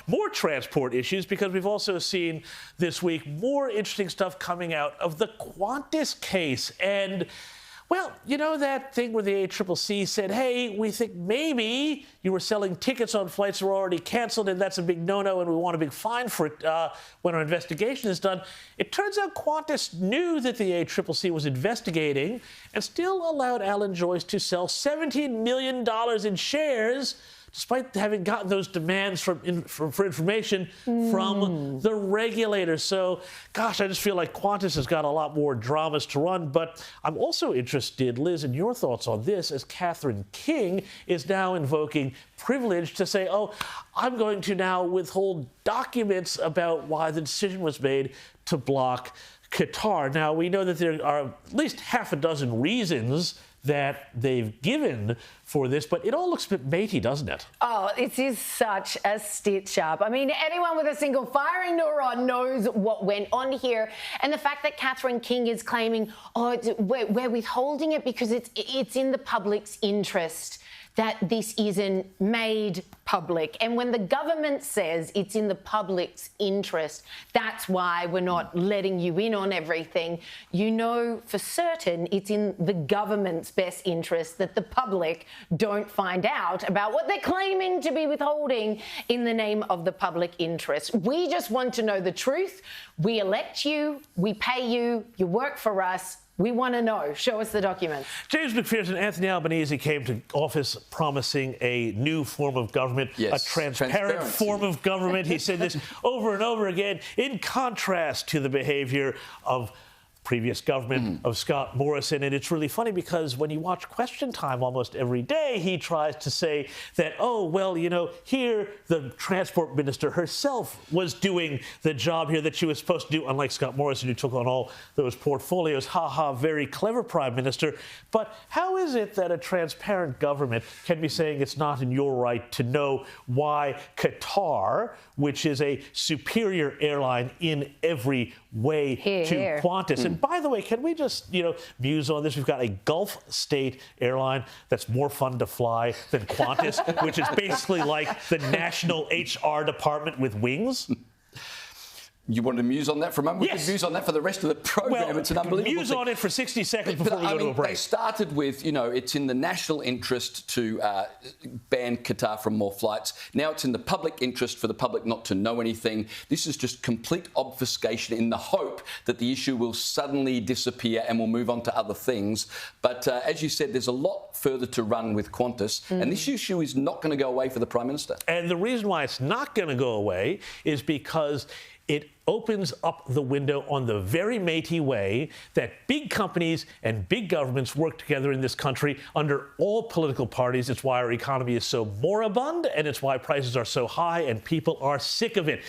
more transport issues because we've also seen this week more interesting stuff coming out of the Qantas case. And well, you know that thing where the ACCC said, hey, we think maybe you were selling tickets on flights that were already canceled, and that's a big no-no, and we want a big fine for it when our investigation is done. It turns out Qantas knew that the ACCC was investigating and still allowed Alan Joyce to sell $17 million in shares, despite having gotten those demands for information from the regulators. So, gosh, I just feel like Qantas has got a lot more dramas to run. But I'm also interested, Liz, in your thoughts on this, as Catherine King is now invoking privilege to say, oh, I'm going to now withhold documents about why the decision was made to block Qatar. Now, we know that there are at least half a dozen reasons that they've given for this, but it all looks a bit matey, doesn't it? Oh, it is such a stitch up. I mean, anyone with a single firing neuron knows what went on here. And the fact that Catherine King is claiming, oh, we're withholding it because it's in the public's interest that this isn't made public. And when the government says it's in the public's interest, that's why we're not letting you in on everything. You know for certain it's in the government's best interest that the public don't find out about what they're claiming to be withholding in the name of the public interest. We just want to know the truth. We elect you, we pay you, you work for us. We want to know. Show us the documents. James McPherson, Anthony Albanese came to office promising a new form of government, a transparent form of government. He said this over and over again, in contrast to the behavior of previous government of Scott Morrison. And it's really funny because when you watch Question Time almost every day, he tries to say that, oh, well, you know, here the transport minister herself was doing the job here that she was supposed to do, unlike Scott Morrison, who took on all those portfolios. Ha ha, very clever prime minister. But how is it that a transparent government can be saying it's not in your right to know why Qatar, which is a superior airline in every way to Qantas? And by the way, can we just, muse on this? We've got a Gulf state airline that's more fun to fly than Qantas, which is basically like the national HR department with wings. You want to muse on that for a moment? Yes. We could muse on that for the rest of the program. Well, it's an unbelievable muse on it for 60 seconds before we go to a break. They started with, it's in the national interest to ban Qatar from more flights. Now it's in the public interest for the public not to know anything. This is just complete obfuscation in the hope that the issue will suddenly disappear and we'll move on to other things. But as you said, there's a lot further to run with Qantas, and this issue is not going to go away for the Prime Minister. And the reason why it's not going to go away is because it opens up the window on the very matey way that big companies and big governments work together in this country under all political parties. It's why our economy is so moribund, and it's why prices are so high and people are sick of it.